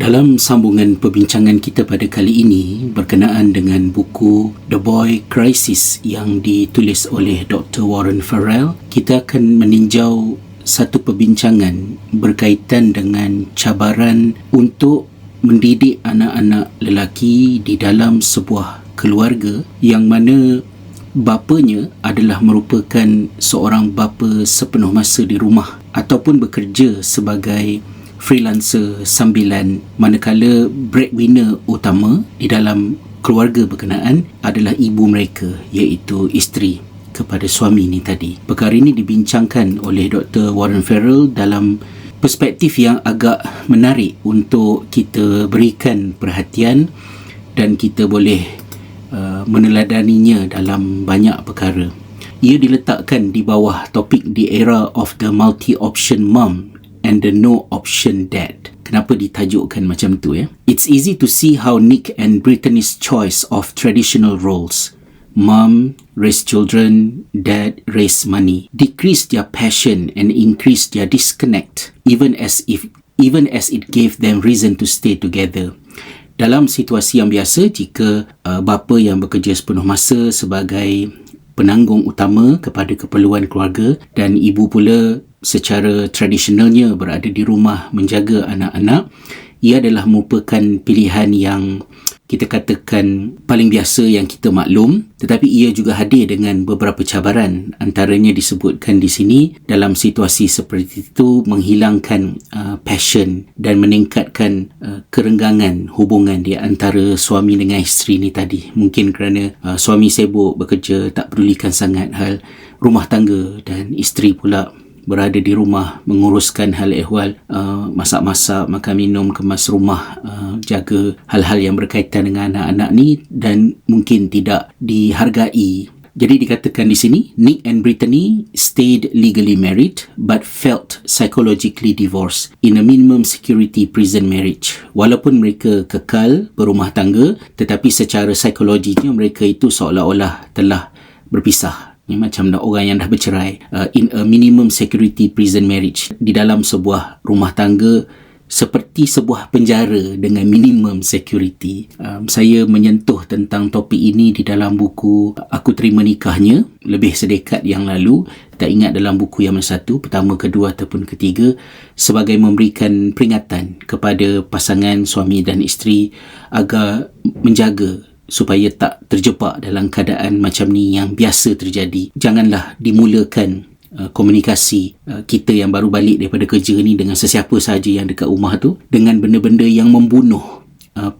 Dalam sambungan perbincangan kita pada kali ini berkenaan dengan buku The Boy Crisis yang ditulis oleh Dr. Warren Farrell, kita akan meninjau satu perbincangan berkaitan dengan cabaran untuk mendidik anak-anak lelaki di dalam sebuah keluarga yang mana bapanya adalah merupakan seorang bapa sepenuh masa di rumah ataupun bekerja sebagai freelancer sambilan, manakala breadwinner utama di dalam keluarga berkenaan adalah ibu mereka, iaitu isteri kepada suami ni tadi. Perkara ini dibincangkan oleh Dr. Warren Farrell dalam perspektif yang agak menarik untuk kita berikan perhatian dan kita boleh meneladaninya dalam banyak perkara. Ia diletakkan di bawah topik The Era of the Multi-Option Mom and the No-Option Dad. Kenapa ditajukkan macam tu ya? It's easy to see how Nick and Brittany's choice of traditional roles, mom, raise children, dad, raise money, decreased their passion and increased their disconnect, even as it gave them reason to stay together. Dalam situasi yang biasa, jika bapa yang bekerja sepenuh masa sebagai penanggung utama kepada keperluan keluarga dan ibu pula secara tradisionalnya berada di rumah menjaga anak-anak, ia adalah merupakan pilihan yang kita katakan paling biasa yang kita maklum, tetapi ia juga hadir dengan beberapa cabaran. Antaranya disebutkan di sini, dalam situasi seperti itu menghilangkan passion dan meningkatkan kerenggangan hubungan di antara suami dengan isteri ni tadi. Mungkin kerana suami sibuk bekerja, tak pedulikan sangat hal rumah tangga, dan isteri pula berada di rumah menguruskan hal ehwal, masak-masak, makan minum, kemas rumah, jaga hal-hal yang berkaitan dengan anak-anak ni, dan mungkin tidak dihargai. Jadi dikatakan di sini, Nick and Brittany stayed legally married but felt psychologically divorced in a minimum security prison marriage. Walaupun mereka kekal berumah tangga, tetapi secara psikologinya mereka itu seolah-olah telah berpisah. Ini macam orang yang dah bercerai, in a minimum security prison marriage, di dalam sebuah rumah tangga seperti sebuah penjara dengan minimum security. Saya menyentuh tentang topik ini di dalam buku Aku Terima Nikahnya lebih sedekat yang lalu. Tak ingat dalam buku yang mana satu, pertama, kedua ataupun ketiga, sebagai memberikan peringatan kepada pasangan suami dan isteri agar menjaga supaya tak terjebak dalam keadaan macam ni yang biasa terjadi. Janganlah dimulakan komunikasi kita yang baru balik daripada kerja ni dengan sesiapa sahaja yang dekat rumah tu dengan benda-benda yang membunuh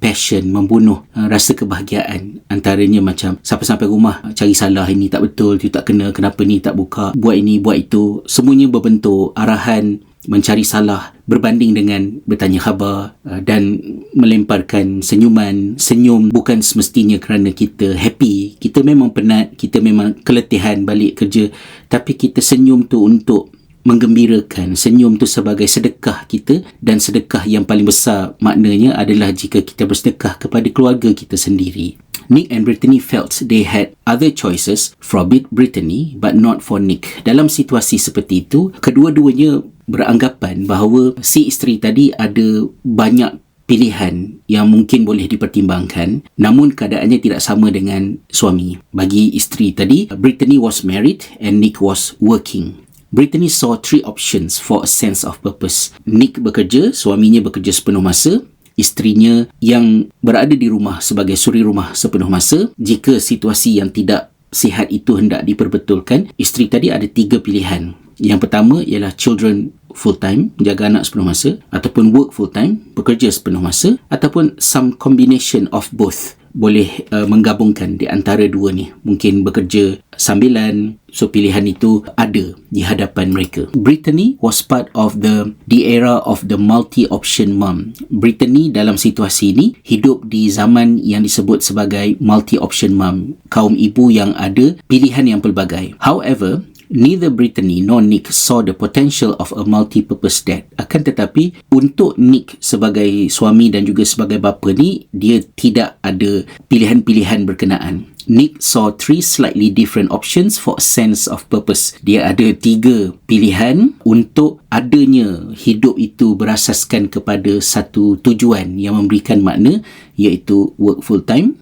passion, membunuh rasa kebahagiaan. Antaranya macam sampai rumah cari salah, ini tak betul, itu tak kena, kenapa ni tak buka, buat ini, buat itu. Semuanya berbentuk arahan mencari salah berbanding dengan bertanya khabar dan melemparkan senyum bukan semestinya kerana kita happy. Kita memang penat, kita memang keletihan balik kerja, tapi kita senyum tu untuk menggembirakan. Senyum tu sebagai sedekah kita, dan sedekah yang paling besar maknanya adalah jika kita bersedekah kepada keluarga kita sendiri. Nick and Brittany felt they had other choices for Brittany but not for Nick. Dalam situasi seperti itu, kedua-duanya beranggapan bahawa si isteri tadi ada banyak pilihan yang mungkin boleh dipertimbangkan, namun keadaannya tidak sama dengan suami. Bagi isteri tadi, Brittany was married and Nick was working. Brittany saw 3 options for a sense of purpose. Nick bekerja, suaminya bekerja sepenuh masa, isterinya yang berada di rumah sebagai suri rumah sepenuh masa. Jika situasi yang tidak sihat itu hendak diperbetulkan, isteri tadi ada 3 pilihan. Yang pertama ialah children full time, jaga anak sepenuh masa, ataupun work full time, bekerja sepenuh masa, ataupun some combination of both. Boleh menggabungkan di antara dua ni. Mungkin bekerja sambilan. So pilihan itu ada di hadapan mereka. Brittany was part of the era of the multi-option mom. Brittany dalam situasi ini hidup di zaman yang disebut sebagai multi-option mom, kaum ibu yang ada pilihan yang pelbagai. However, neither Brittany nor Nick saw the potential of a multi-purpose dad. Akan tetapi, untuk Nick sebagai suami dan juga sebagai bapa ni, dia tidak ada pilihan-pilihan berkenaan. Nick saw 3 slightly different options for a sense of purpose. Dia ada 3 pilihan untuk adanya hidup itu berasaskan kepada satu tujuan yang memberikan makna, iaitu work full time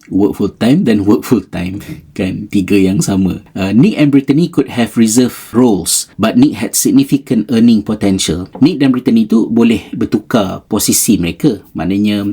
dan work full time. Kan 3 yang sama. Nick and Brittany could have reserved roles, but Nick had significant earning potential. Nick dan Brittany itu boleh bertukar posisi mereka. Maknanya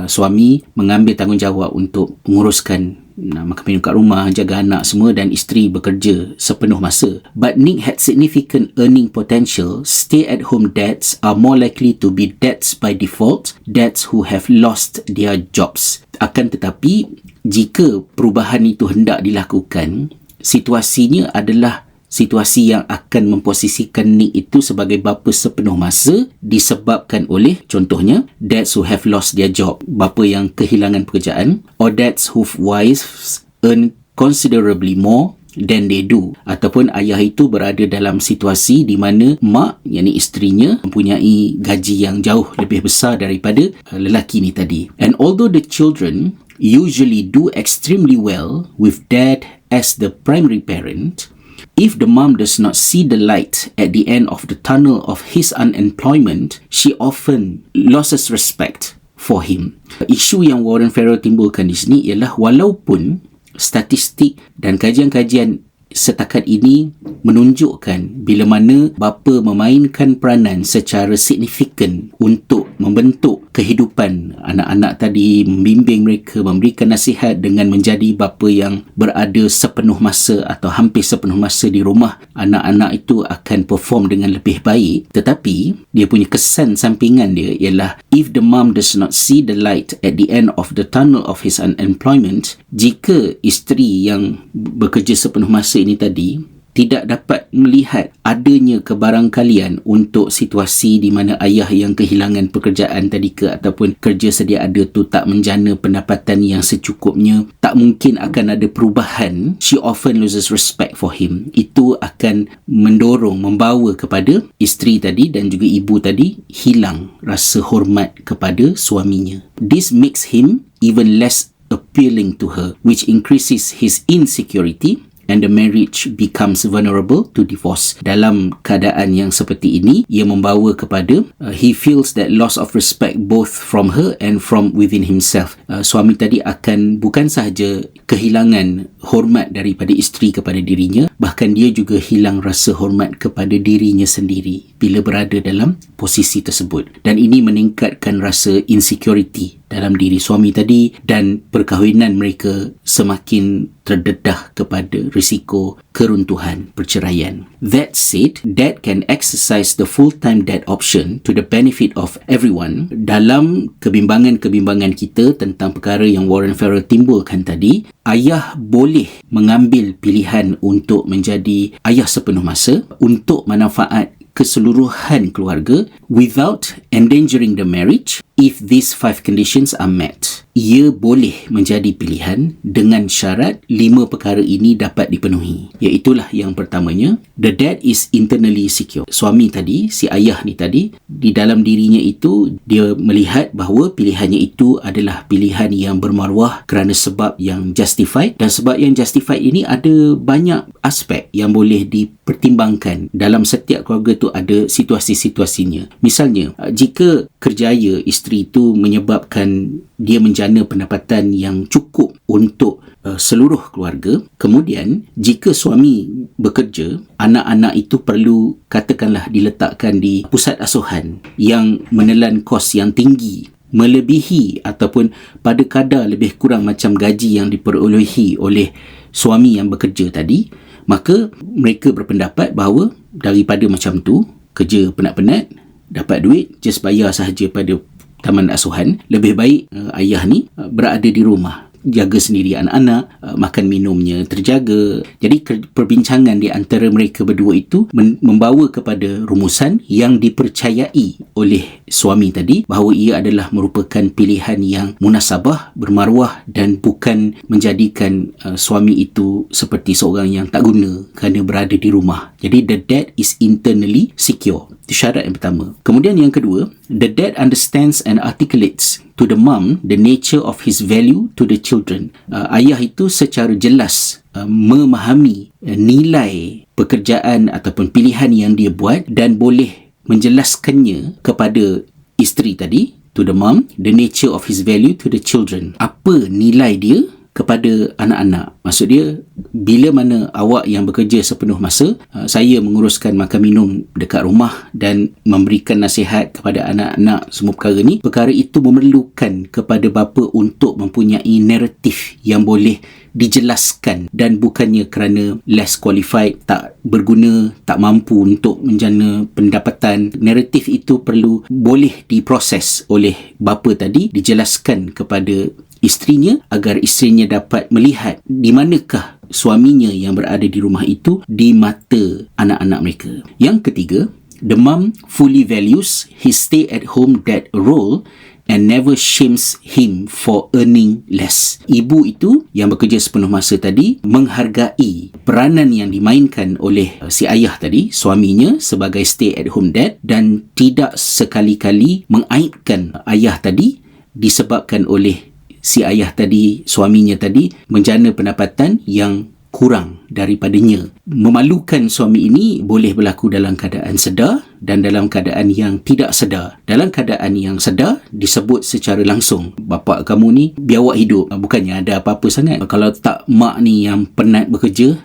suami mengambil tanggungjawab untuk menguruskan makan minum kat rumah, jaga anak semua, dan isteri bekerja sepenuh masa. But Nick had significant earning potential. Stay-at-home dads are more likely to be dads by default, dads who have lost their jobs. Akan tetapi, jika perubahan itu hendak dilakukan, situasinya adalah situasi yang akan memposisikan Nick itu sebagai bapa sepenuh masa disebabkan oleh, contohnya, dads who have lost their job, bapa yang kehilangan pekerjaan, or dads whose wives earn considerably more than they do, ataupun ayah itu berada dalam situasi di mana mak, yakni isterinya, mempunyai gaji yang jauh lebih besar daripada lelaki ni tadi. And although the children usually do extremely well with dad as the primary parent, if the mom does not see the light at the end of the tunnel of his unemployment, she often loses respect for him. Isu yang Warren Farrell timbulkan di sini ialah walaupun statistik dan kajian-kajian setakat ini menunjukkan bila mana bapa memainkan peranan secara signifikan untuk membentuk kehidupan anak-anak tadi, membimbing mereka, memberikan nasihat dengan menjadi bapa yang berada sepenuh masa atau hampir sepenuh masa di rumah, anak-anak itu akan perform dengan lebih baik. Tetapi dia punya kesan sampingan dia ialah if the mom does not see the light at the end of the tunnel of his unemployment, jika isteri yang bekerja sepenuh masa ini tadi tidak dapat melihat adanya kebarangkalian untuk situasi di mana ayah yang kehilangan pekerjaan tadi ke ataupun kerja sedia ada tu tak menjana pendapatan yang secukupnya, tak mungkin akan ada perubahan, she often loses respect for him. Itu akan membawa kepada isteri tadi dan juga ibu tadi hilang rasa hormat kepada suaminya. This makes him even less appealing to her, which increases his insecurity, and the marriage becomes vulnerable to divorce. Dalam keadaan yang seperti ini, ia membawa kepada he feels that loss of respect both from her and from within himself. Suami tadi akan bukan sahaja kehilangan hormat daripada isteri kepada dirinya, bahkan dia juga hilang rasa hormat kepada dirinya sendiri bila berada dalam posisi tersebut. Dan ini meningkatkan rasa insecurity dalam diri suami tadi, dan perkahwinan mereka semakin terdedah kepada risiko keruntuhan perceraian. That said, dad can exercise the full-time dad option to the benefit of everyone. Dalam kebimbangan-kebimbangan kita tentang perkara yang Warren Farrell timbulkan tadi, ayah boleh mengambil pilihan untuk menjadi ayah sepenuh masa untuk manfaat keseluruhan keluarga without endangering the marriage if these 5 conditions are met. Ia boleh menjadi pilihan dengan syarat 5 perkara ini dapat dipenuhi. Iaitulah yang pertamanya, the dad is internally secure. Suami tadi, si ayah ni tadi, di dalam dirinya itu dia melihat bahawa pilihannya itu adalah pilihan yang bermaruah kerana sebab yang justified, dan sebab yang justified ini ada banyak aspek yang boleh dipertimbangkan. Dalam setiap keluarga tu ada situasi-situasinya. Misalnya, jika kerjaya isteri itu menyebabkan dia menjana pendapatan yang cukup untuk seluruh keluarga, kemudian jika suami bekerja, anak-anak itu perlu katakanlah diletakkan di pusat asuhan yang menelan kos yang tinggi, melebihi ataupun pada kadar lebih kurang macam gaji yang diperolehi oleh suami yang bekerja tadi, maka mereka berpendapat bahawa daripada macam tu, kerja penat-penat, dapat duit, just bayar sahaja pada taman asuhan, lebih baik ayah ni berada di rumah, jaga sendiri anak-anak, makan minumnya terjaga. Jadi perbincangan di antara mereka berdua itu membawa kepada rumusan yang dipercayai oleh suami tadi bahawa ia adalah merupakan pilihan yang munasabah, bermaruah, dan bukan menjadikan suami itu seperti seorang yang tak guna kerana berada di rumah. Jadi the dad is internally secure. Itu syarat yang pertama. Kemudian yang kedua, The dad understands and articulates to the mom the nature of his value to the children. Ayah itu secara jelas memahami nilai pekerjaan ataupun pilihan yang dia buat dan boleh menjelaskannya kepada isteri tadi, to the mom, the nature of his value to the children. Apa nilai dia kepada anak-anak. Maksud dia, bila mana awak yang bekerja sepenuh masa, saya menguruskan makan minum dekat rumah dan memberikan nasihat kepada anak-anak, semua perkara ni, perkara itu memerlukan kepada bapa untuk mempunyai naratif yang boleh dijelaskan dan bukannya kerana less qualified, tak berguna, tak mampu untuk menjana pendapatan. Naratif itu boleh diproses oleh bapa tadi, dijelaskan kepada isterinya agar isterinya dapat melihat di manakah suaminya yang berada di rumah itu di mata anak-anak mereka. Yang ketiga, the mom fully values his stay-at-home dad role and never shames him for earning less. Ibu itu yang bekerja sepenuh masa tadi menghargai peranan yang dimainkan oleh si ayah tadi, suaminya, sebagai stay-at-home dad, dan tidak sekali-kali mengaibkan ayah tadi disebabkan oleh si ayah tadi, suaminya tadi, menjana pendapatan yang kurang daripadanya. Memalukan suami ini boleh berlaku dalam keadaan sedar dan dalam keadaan yang tidak sedar. Dalam keadaan yang sedar disebut secara langsung, bapa kamu ni biawak hidup, bukannya ada apa-apa sangat. Kalau tak mak ni yang penat bekerja,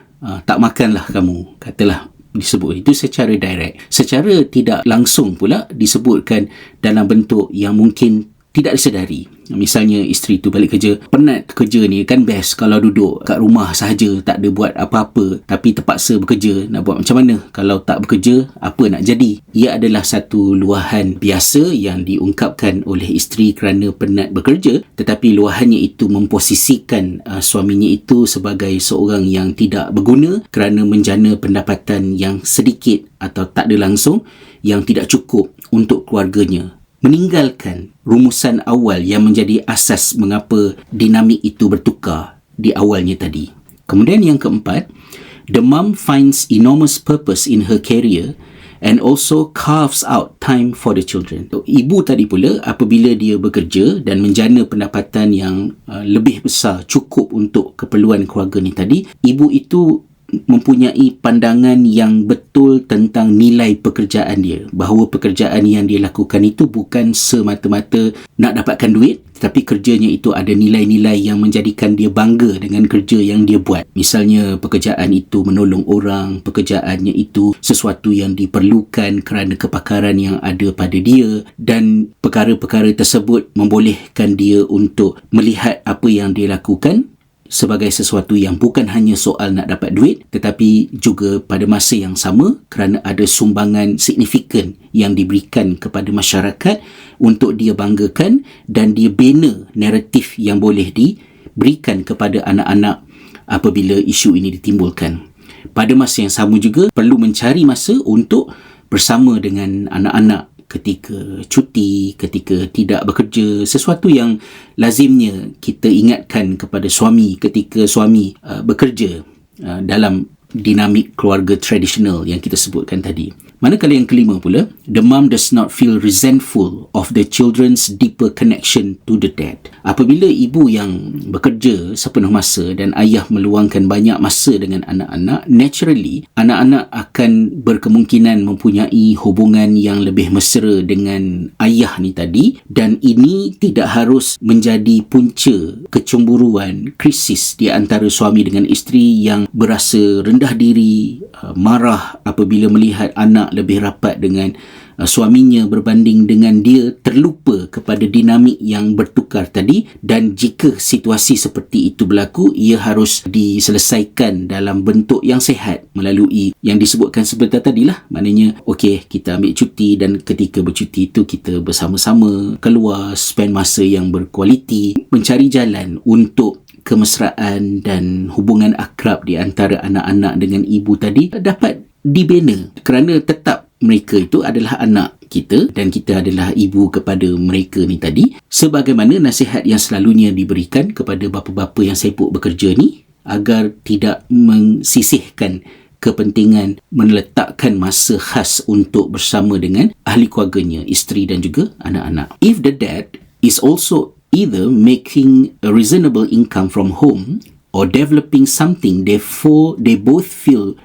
tak makanlah kamu, katalah disebut. Itu secara direct. Secara tidak langsung pula disebutkan dalam bentuk yang mungkin tidak disedari. Misalnya isteri tu balik kerja, penat kerja ni, kan best kalau duduk kat rumah sahaja, tak ada buat apa-apa, tapi terpaksa bekerja. Nak buat macam mana? Kalau tak bekerja, apa nak jadi? Ia adalah satu luahan biasa yang diungkapkan oleh isteri kerana penat bekerja, tetapi luahannya itu memposisikan suaminya itu sebagai seorang yang tidak berguna kerana menjana pendapatan yang sedikit atau tak ada langsung, yang tidak cukup untuk keluarganya, meninggalkan rumusan awal yang menjadi asas mengapa dinamik itu bertukar di awalnya tadi. Kemudian yang keempat, the mom finds enormous purpose in her career and also carves out time for the children. Ibu tadi pula, apabila dia bekerja dan menjana pendapatan yang lebih besar, cukup untuk keperluan keluarga ni tadi, ibu itu mempunyai pandangan yang betul tentang nilai pekerjaan dia, bahawa pekerjaan yang dia lakukan itu bukan semata-mata nak dapatkan duit, tetapi kerjanya itu ada nilai-nilai yang menjadikan dia bangga dengan kerja yang dia buat. Misalnya pekerjaan itu menolong orang, pekerjaannya itu sesuatu yang diperlukan kerana kepakaran yang ada pada dia, dan perkara-perkara tersebut membolehkan dia untuk melihat apa yang dia lakukan sebagai sesuatu yang bukan hanya soal nak dapat duit, tetapi juga pada masa yang sama kerana ada sumbangan signifikan yang diberikan kepada masyarakat untuk dia banggakan, dan dia bina naratif yang boleh diberikan kepada anak-anak apabila isu ini ditimbulkan. Pada masa yang sama juga perlu mencari masa untuk bersama dengan anak-anak ketika cuti, ketika tidak bekerja, sesuatu yang lazimnya kita ingatkan kepada suami ketika suami bekerja dalam dinamik keluarga tradisional yang kita sebutkan tadi. Manakala yang kelima pula, the mom does not feel resentful of the children's deeper connection to the dad. Apabila ibu yang bekerja sepenuh masa dan ayah meluangkan banyak masa dengan anak-anak, naturally anak-anak akan berkemungkinan mempunyai hubungan yang lebih mesra dengan ayah ni tadi, dan ini tidak harus menjadi punca kecemburuan, krisis di antara suami dengan isteri yang berasa rendah diri, marah apabila melihat anak lebih rapat dengan suaminya berbanding dengan dia, terlupa kepada dinamik yang bertukar tadi. Dan jika situasi seperti itu berlaku, ia harus diselesaikan dalam bentuk yang sihat melalui yang disebutkan sebentar tadilah. Maknanya, okey, kita ambil cuti, dan ketika bercuti itu kita bersama-sama keluar, spend masa yang berkualiti, mencari jalan untuk kemesraan dan hubungan akrab di antara anak-anak dengan ibu tadi dapat dibina, kerana tetap mereka itu adalah anak kita dan kita adalah ibu kepada mereka ni tadi. Sebagaimana nasihat yang selalunya diberikan kepada bapa-bapa yang sibuk bekerja ni, agar tidak mensisihkan kepentingan meletakkan masa khas untuk bersama dengan ahli keluarganya, isteri dan juga anak-anak. If the dad is also either making a reasonable income from home or developing something they both feel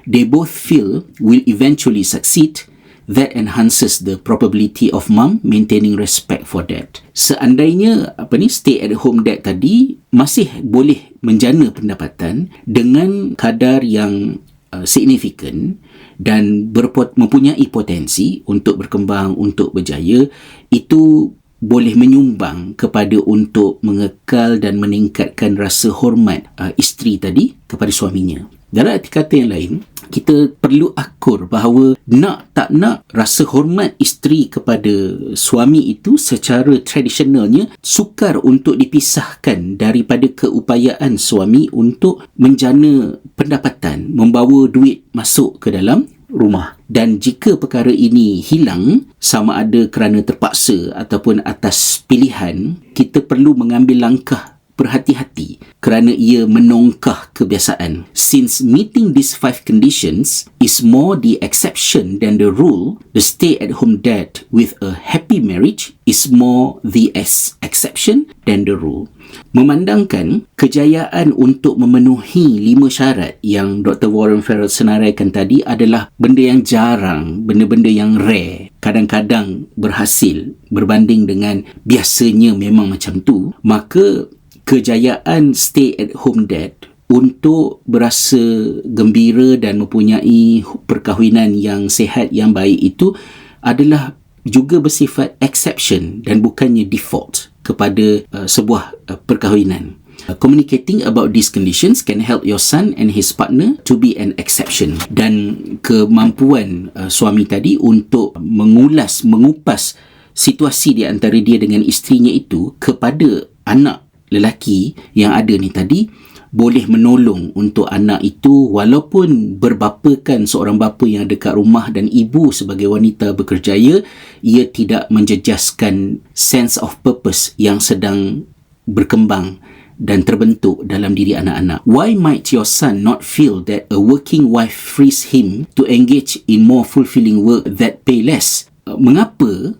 will eventually succeed, that enhances the probability of mom maintaining respect for dad. Seandainya stay at home dad tadi masih boleh menjana pendapatan dengan kadar yang signifikan dan mempunyai potensi untuk berkembang, untuk berjaya, itu boleh menyumbang kepada untuk mengekal dan meningkatkan rasa hormat isteri tadi kepada suaminya. Dalam arti kata yang lain, kita perlu akur bahawa nak tak nak, rasa hormat isteri kepada suami itu secara tradisionalnya sukar untuk dipisahkan daripada keupayaan suami untuk menjana pendapatan, membawa duit masuk ke dalam rumah. Dan jika perkara ini hilang, sama ada kerana terpaksa ataupun atas pilihan, kita perlu mengambil langkah berhati-hati kerana ia menongkah kebiasaan. Since meeting these 5 conditions is more the exception than the rule, the stay-at-home dad with a happy marriage is more the exception than the rule. Memandangkan kejayaan untuk memenuhi 5 syarat yang Dr. Warren Farrell senaraikan tadi adalah benda yang jarang, benda-benda yang rare, kadang-kadang berhasil berbanding dengan biasanya memang macam tu, maka kejayaan stay at home dad untuk berasa gembira dan mempunyai perkahwinan yang sihat, yang baik, itu adalah juga bersifat exception dan bukannya default kepada sebuah perkahwinan. Communicating about these conditions can help your son and his partner to be an exception. Dan kemampuan suami tadi untuk mengupas situasi di antara dia dengan isterinya itu kepada anak lelaki yang ada ni tadi, boleh menolong untuk anak itu, walaupun berbapakan seorang bapa yang dekat rumah dan ibu sebagai wanita berkerjaya, ia tidak menjejaskan sense of purpose yang sedang berkembang dan terbentuk dalam diri anak-anak. Why might your son not feel that a working wife frees him to engage in more fulfilling work that pay less? Mengapa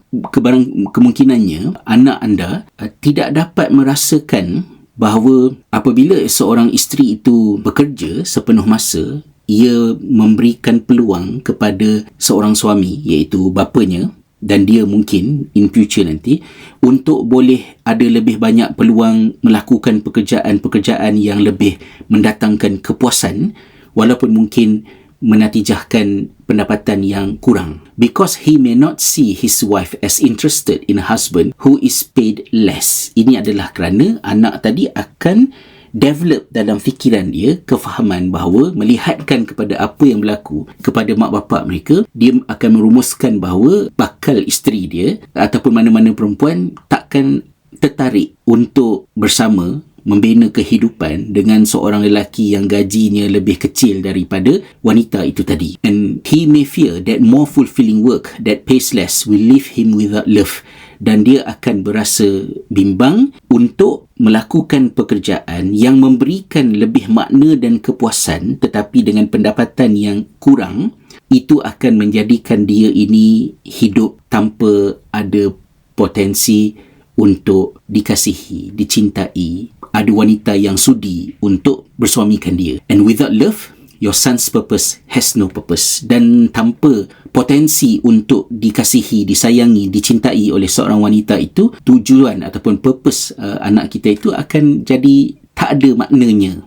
kemungkinannya anak anda tidak dapat merasakan bahawa apabila seorang isteri itu bekerja sepenuh masa, ia memberikan peluang kepada seorang suami, iaitu bapanya, dan dia mungkin in future nanti untuk boleh ada lebih banyak peluang melakukan pekerjaan-pekerjaan yang lebih mendatangkan kepuasan, walaupun mungkin menatijahkan pendapatan yang kurang. Because he may not see his wife as interested in a husband who is paid less. Ini adalah kerana anak tadi akan develop dalam fikiran dia kefahaman bahawa melihatkan kepada apa yang berlaku kepada mak bapak mereka, dia akan merumuskan bahawa bakal isteri dia ataupun mana-mana perempuan takkan tertarik untuk bersama membina kehidupan dengan seorang lelaki yang gajinya lebih kecil daripada wanita itu tadi. And he may fear that more fulfilling work that pays less will leave him without love. Dan dia akan berasa bimbang untuk melakukan pekerjaan yang memberikan lebih makna dan kepuasan tetapi dengan pendapatan yang kurang, itu akan menjadikan dia ini hidup tanpa ada potensi untuk dikasihi, dicintai, ada wanita yang sudi untuk bersuamikan dia. And without love, your son's purpose has no purpose. Dan tanpa potensi untuk dikasihi, disayangi, dicintai oleh seorang wanita itu, tujuan ataupun purpose anak kita itu akan jadi tak ada maknanya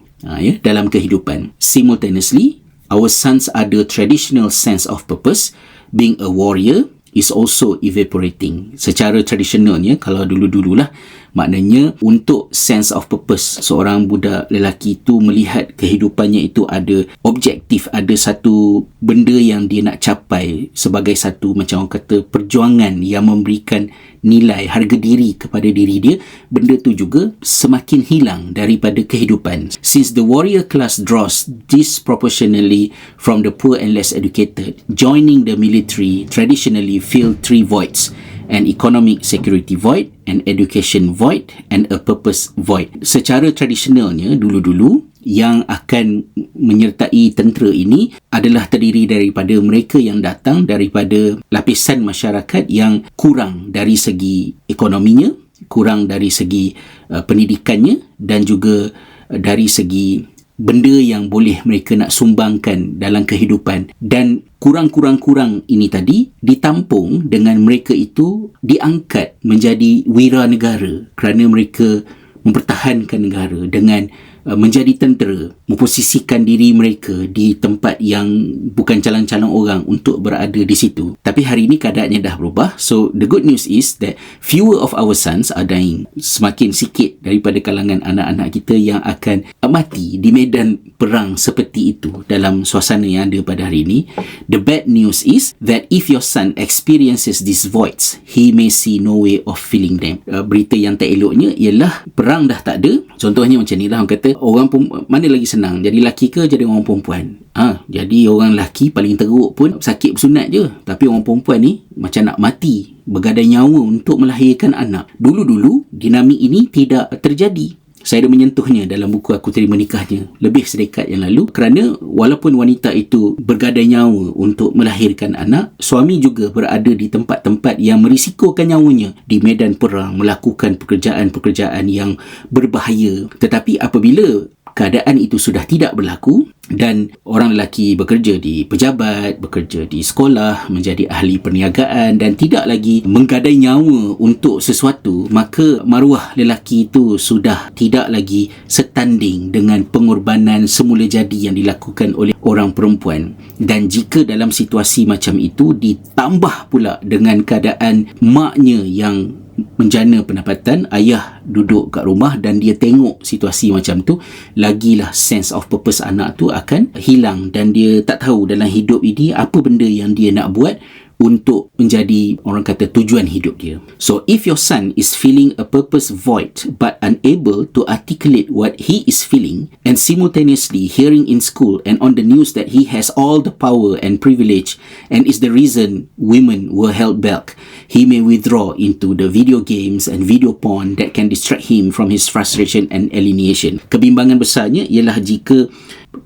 dalam kehidupan. Simultaneously, our sons ada traditional sense of purpose. Being a warrior is also evaporating. Secara tradisionalnya, kalau dulu-dululah, maknanya untuk sense of purpose, seorang budak lelaki itu melihat kehidupannya itu ada objektif, ada satu benda yang dia nak capai sebagai satu, macam orang kata, perjuangan yang memberikan nilai, harga diri kepada diri dia. Benda tu juga semakin hilang daripada kehidupan. Since the warrior class draws disproportionately from the poor and less educated, joining the military traditionally fill 3 voids. an economic security void, an education void, and a purpose void. Secara tradisionalnya, dulu-dulu, yang akan menyertai tentera ini adalah terdiri daripada mereka yang datang daripada lapisan masyarakat yang kurang dari segi ekonominya, kurang dari segi pendidikannya, dan juga dari segi benda yang boleh mereka nak sumbangkan dalam kehidupan. Dan kurang ini tadi ditampung dengan mereka itu diangkat menjadi wira negara kerana mereka mempertahankan negara dengan menjadi tentera, memposisikan diri mereka di tempat yang bukan calon-calon orang untuk berada di situ. Tapi hari ini keadaannya dah berubah. So the good news is that fewer of our sons are dying. Semakin sikit daripada kalangan anak-anak kita yang akan mati di medan perang seperti itu dalam suasana yang ada pada hari ini. The bad news is that if your son experiences these voids, he may see no way of filling them. Berita yang tak eloknya ialah perang dah tak ada. Contohnya macam ni lah, orang kata orang mana lagi senang, jadi lelaki ke jadi orang perempuan? Jadi orang lelaki paling teruk pun sakit bersunat je, tapi orang perempuan ni macam nak mati, bergadai nyawa untuk melahirkan anak. Dulu-dulu dinamik ini tidak terjadi. Saya ada menyentuhnya dalam buku Aku Terima Nikahnya lebih sedekat yang lalu, kerana walaupun wanita itu bergadai nyawa untuk melahirkan anak, suami juga berada di tempat-tempat yang merisikokan nyawanya di medan perang, melakukan pekerjaan-pekerjaan yang berbahaya. Tetapi apabila keadaan itu sudah tidak berlaku dan orang lelaki bekerja di pejabat, bekerja di sekolah, menjadi ahli perniagaan dan tidak lagi menggadai nyawa untuk sesuatu, maka maruah lelaki itu sudah tidak lagi setanding dengan pengorbanan semula jadi yang dilakukan oleh orang perempuan. Dan jika dalam situasi macam itu ditambah pula dengan keadaan maknya yang menjana pendapatan, ayah duduk kat rumah dan dia tengok situasi macam tu, lagilah sense of purpose anak tu akan hilang dan dia tak tahu dalam hidup ini apa benda yang dia nak buat untuk menjadi, orang kata, tujuan hidup dia. So if your son is feeling a purpose void but unable to articulate what he is feeling, and simultaneously hearing in school and on the news that he has all the power and privilege and is the reason women were held back, he may withdraw into the video games and video porn that can distract him from his frustration and alienation. Kebimbangan besarnya ialah jika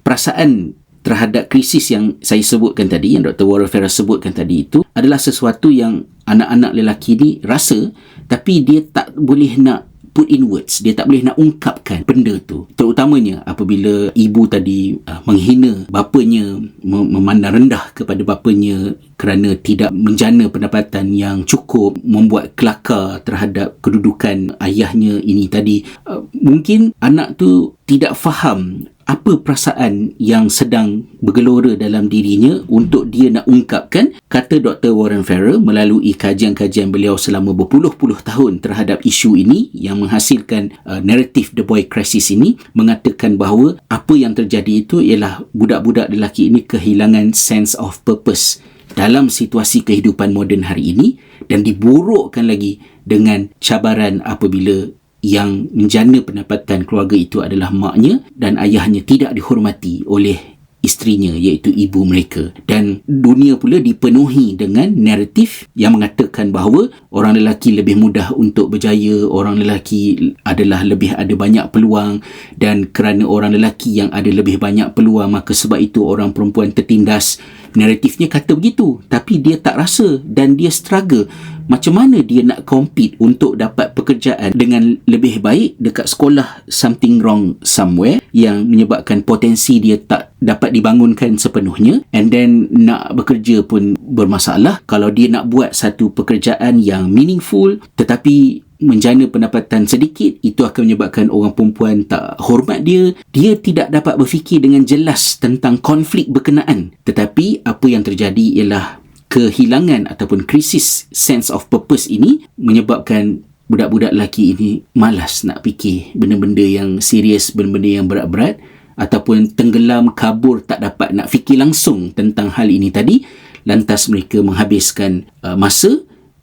perasaan terhadap krisis yang saya sebutkan tadi, yang Dr. Warren Farrer sebutkan tadi, itu adalah sesuatu yang anak-anak lelaki ni rasa, tapi dia tak boleh nak put in words, dia tak boleh nak ungkapkan benda tu. Terutamanya apabila ibu tadi menghina bapanya, memandang rendah kepada bapanya kerana tidak menjana pendapatan yang cukup, membuat kelakar terhadap kedudukan ayahnya ini tadi. Mungkin anak tu tidak faham apa perasaan yang sedang bergelora dalam dirinya untuk dia nak ungkapkan. Kata Dr. Warren Farrer melalui kajian-kajian beliau selama berpuluh-puluh tahun terhadap isu ini yang menghasilkan naratif The Boy Crisis ini, mengatakan bahawa apa yang terjadi itu ialah budak-budak lelaki ini kehilangan sense of purpose dalam situasi kehidupan moden hari ini, dan diburukkan lagi dengan cabaran apabila yang menjana pendapatan keluarga itu adalah maknya dan ayahnya tidak dihormati oleh isterinya, iaitu ibu mereka. Dan dunia pula dipenuhi dengan naratif yang mengatakan bahawa orang lelaki lebih mudah untuk berjaya, orang lelaki adalah lebih ada banyak peluang, dan kerana orang lelaki yang ada lebih banyak peluang, maka sebab itu orang perempuan tertindas. Naratifnya kata begitu, tapi dia tak rasa dan dia struggle. Macam mana dia nak compete untuk dapat pekerjaan dengan lebih baik dekat sekolah something wrong somewhere yang menyebabkan potensi dia tak dapat dibangunkan sepenuhnya, and then nak bekerja pun bermasalah. Kalau dia nak buat satu pekerjaan yang meaningful tetapi menjana pendapatan sedikit, itu akan menyebabkan orang perempuan tak hormat dia. Dia tidak dapat berfikir dengan jelas tentang konflik berkenaan. Tetapi apa yang terjadi ialah kehilangan ataupun krisis sense of purpose ini menyebabkan budak-budak lelaki ini malas nak fikir benda-benda yang serius, benda-benda yang berat-berat, ataupun tenggelam, kabur, tak dapat nak fikir langsung tentang hal ini tadi. Lantas mereka menghabiskan masa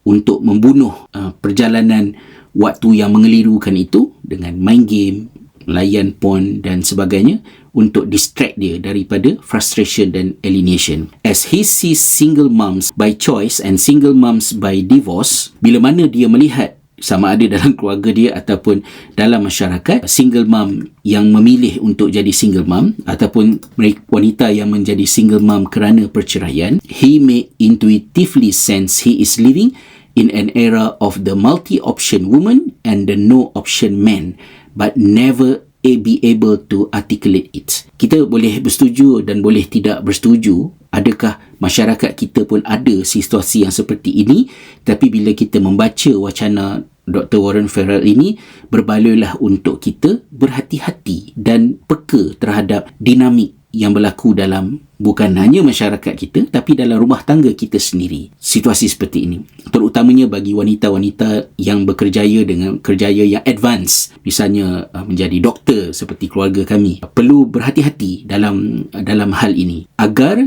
untuk membunuh perjalanan waktu yang mengelirukan itu dengan main game, layan porn dan sebagainya, untuk distract dia daripada frustration dan alienation. As he sees single moms by choice and single moms by divorce, bila mana dia melihat sama ada dalam keluarga dia ataupun dalam masyarakat, single mom yang memilih untuk jadi single mom ataupun wanita yang menjadi single mom kerana perceraian, he may intuitively sense he is living in an era of the multi-option woman and the no-option man, but never be able to articulate it. Kita boleh bersetuju dan boleh tidak bersetuju, adakah masyarakat kita pun ada situasi yang seperti ini, tapi bila kita membaca wacana Dr. Warren Farrell ini, berbaloi untuk kita berhati-hati dan peka terhadap dinamik yang berlaku dalam bukan hanya masyarakat kita, tapi dalam rumah tangga kita sendiri. Situasi seperti ini, terutamanya bagi wanita-wanita yang berkerjaya dengan kerjaya yang advance, misalnya menjadi doktor seperti keluarga kami, perlu berhati-hati dalam hal ini, agar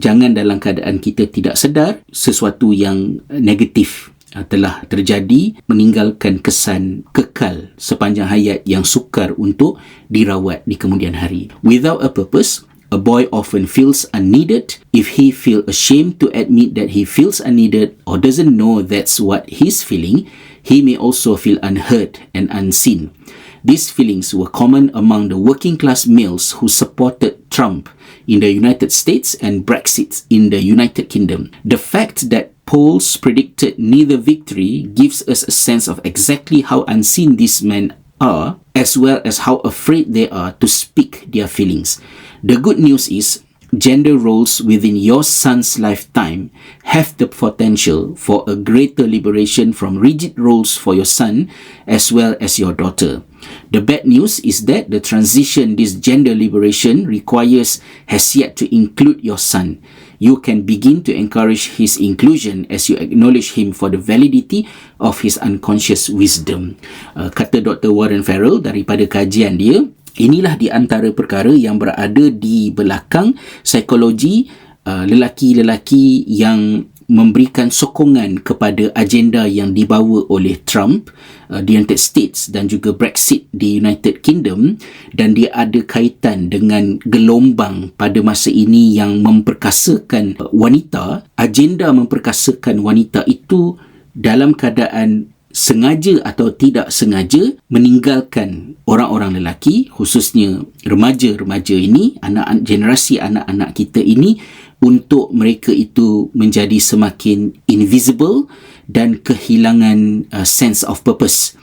jangan dalam keadaan kita tidak sedar sesuatu yang negatif telah terjadi, meninggalkan kesan kekal sepanjang hayat yang sukar untuk dirawat di kemudian hari. Without a purpose, a boy often feels unneeded. If he feels ashamed to admit that he feels unneeded or doesn't know that's what he's feeling, he may also feel unheard and unseen. These feelings were common among the working class males who supported Trump in the United States and Brexit in the United Kingdom. The fact that polls predicted neither victory gives us a sense of exactly how unseen these men are, as well as how afraid they are to speak their feelings. The good news is, gender roles within your son's lifetime have the potential for a greater liberation from rigid roles for your son as well as your daughter. The bad news is that the transition this gender liberation requires has yet to include your son. You can begin to encourage his inclusion as you acknowledge him for the validity of his unconscious wisdom. Kata Dr. Warren Farrell daripada kajian dia, inilah di antara perkara yang berada di belakang psikologi lelaki-lelaki yang memberikan sokongan kepada agenda yang dibawa oleh Trump di United States dan juga Brexit di United Kingdom, dan dia ada kaitan dengan gelombang pada masa ini yang memperkasakan wanita. Agenda memperkasakan wanita itu dalam keadaan sengaja atau tidak sengaja meninggalkan orang-orang lelaki, khususnya remaja-remaja ini, generasi anak-anak kita ini, untuk mereka itu menjadi semakin invisible dan kehilangan sense of purpose.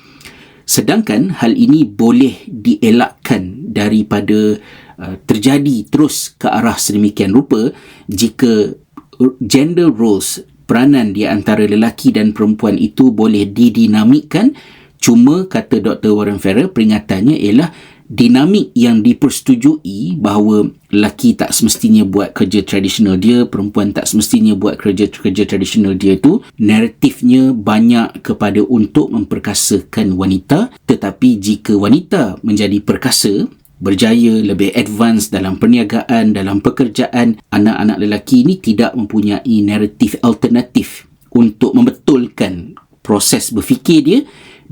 Sedangkan hal ini boleh dielakkan daripada terjadi terus ke arah sedemikian rupa jika gender roles, peranan di antara lelaki dan perempuan itu boleh didinamikkan. Cuma kata Dr. Warren Farrell, peringatannya ialah dinamik yang dipersetujui bahawa lelaki tak semestinya buat kerja tradisional dia, perempuan tak semestinya buat kerja tradisional dia tu, naratifnya banyak kepada untuk memperkasakan wanita. Tetapi jika wanita menjadi perkasa, berjaya, lebih advance dalam perniagaan, dalam pekerjaan, anak-anak lelaki ini tidak mempunyai naratif alternatif untuk membetulkan proses berfikir dia,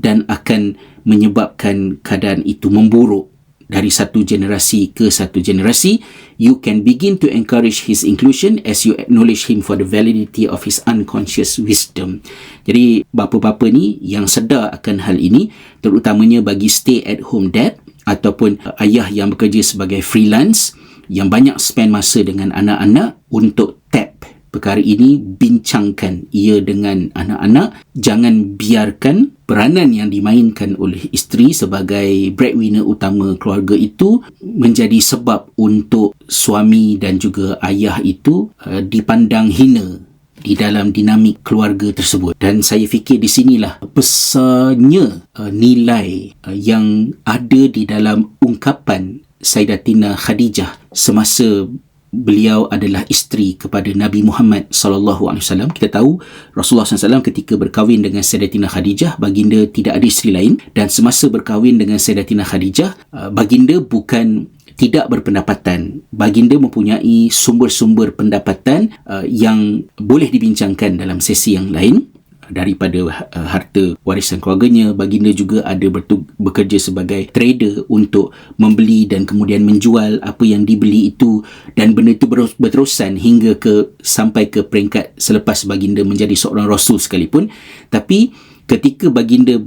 dan akan menyebabkan keadaan itu memburuk dari satu generasi ke satu generasi. You can begin to encourage his inclusion as you acknowledge him for the validity of his unconscious wisdom. Jadi bapa-bapa ni yang sedar akan hal ini, terutamanya bagi stay at home dad ataupun ayah yang bekerja sebagai freelance, yang banyak spend masa dengan anak-anak, untuk tap perkara ini, bincangkan ia dengan anak-anak. Jangan biarkan peranan yang dimainkan oleh isteri sebagai breadwinner utama keluarga itu menjadi sebab untuk suami dan juga ayah itu dipandang hina di dalam dinamik keluarga tersebut. Dan saya fikir di sinilah besarnya nilai yang ada di dalam ungkapan Sayyidatina Khadijah semasa beliau adalah isteri kepada Nabi Muhammad SAW. Kita tahu Rasulullah SAW ketika berkahwin dengan Sayyidatina Khadijah, baginda tidak ada isteri lain, dan semasa berkahwin dengan Sayyidatina Khadijah, baginda bukan tidak berpendapatan. Baginda mempunyai sumber-sumber pendapatan yang boleh dibincangkan dalam sesi yang lain. daripada harta warisan keluarganya. Baginda juga ada bekerja sebagai trader untuk membeli dan kemudian menjual apa yang dibeli itu, dan benda itu berterusan hingga sampai ke peringkat selepas baginda menjadi seorang rasul sekalipun. Tapi ketika baginda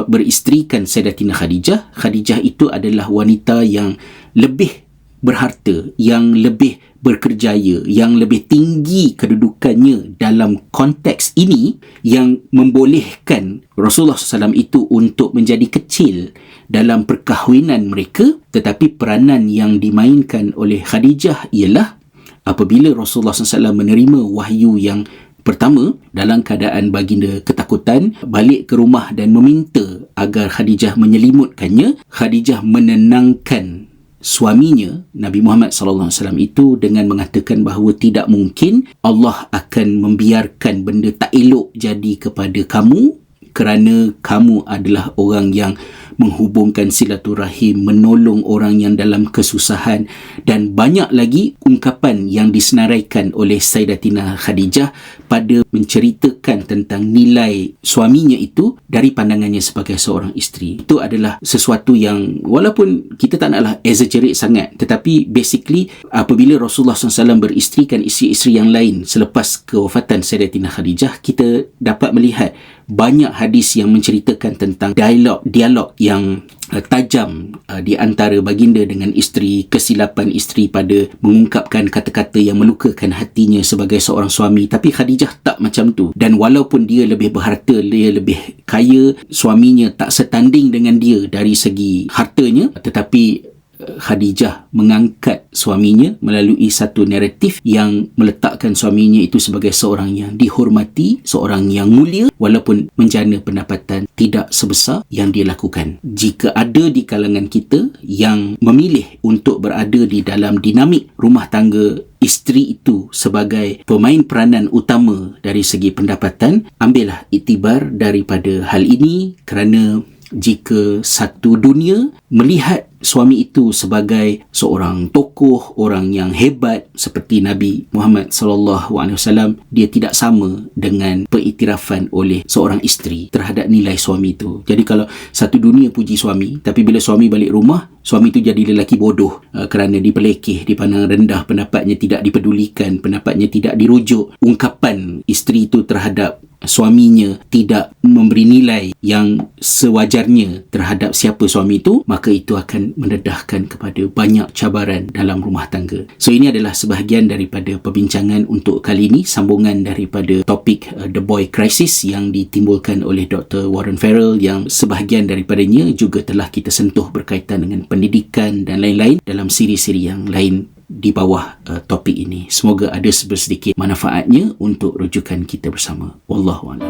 beristerikan Sayyidatina Khadijah itu adalah wanita yang lebih berharta, yang lebih berkerjaya, yang lebih tinggi kedudukannya dalam konteks ini, yang membolehkan Rasulullah SAW itu untuk menjadi kecil dalam perkahwinan mereka. Tetapi peranan yang dimainkan oleh Khadijah ialah apabila Rasulullah SAW menerima wahyu yang pertama, dalam keadaan baginda ketakutan, balik ke rumah dan meminta agar Khadijah menyelimutkannya. Khadijah menenangkan suaminya Nabi Muhammad SAW itu dengan mengatakan bahawa tidak mungkin Allah akan membiarkan benda tak elok jadi kepada kamu, kerana kamu adalah orang yang menghubungkan silaturahim, menolong orang yang dalam kesusahan, dan banyak lagi ungkapan yang disenaraikan oleh Sayyidatina Khadijah pada menceritakan tentang nilai suaminya itu dari pandangannya sebagai seorang isteri. Itu adalah sesuatu yang walaupun kita tak naklah exaggerate sangat, tetapi basically apabila Rasulullah SAW beristerikan isteri-isteri yang lain selepas kewafatan Sayyidatina Khadijah, kita dapat melihat banyak hadis yang menceritakan tentang dialog yang tajam di antara baginda dengan isteri, kesilapan isteri pada mengungkapkan kata-kata yang melukakan hatinya sebagai seorang suami. Tapi Khadijah tak macam tu, dan walaupun dia lebih berharta, dia lebih kaya, suaminya tak setanding dengan dia dari segi hartanya, tetapi Khadijah mengangkat suaminya melalui satu naratif yang meletakkan suaminya itu sebagai seorang yang dihormati, seorang yang mulia, walaupun menjana pendapatan tidak sebesar yang dia lakukan. Jika ada di kalangan kita yang memilih untuk berada di dalam dinamik rumah tangga isteri itu sebagai pemain peranan utama dari segi pendapatan, ambillah iktibar daripada hal ini, kerana jika satu dunia melihat suami itu sebagai seorang tokoh, orang yang hebat seperti Nabi Muhammad SAW, dia tidak sama dengan pengiktirafan oleh seorang isteri terhadap nilai suami itu. Jadi kalau satu dunia puji suami, tapi bila suami balik rumah, suami itu jadi lelaki bodoh kerana dipelekeh, dipandang rendah, pendapatnya tidak dipedulikan, pendapatnya tidak dirujuk, ungkapan isteri itu terhadap suaminya tidak memberi nilai yang sewajarnya terhadap siapa suami itu, maka itu akan mendedahkan kepada banyak cabaran dalam rumah tangga. So ini adalah sebahagian daripada perbincangan untuk kali ini, sambungan daripada topik The Boy Crisis yang ditimbulkan oleh Dr. Warren Farrell, yang sebahagian daripadanya juga telah kita sentuh berkaitan dengan pendidikan dan lain-lain dalam siri-siri yang lain di bawah topik ini. Semoga ada sedikit manfaatnya untuk rujukan kita bersama. Wallahu a'lam.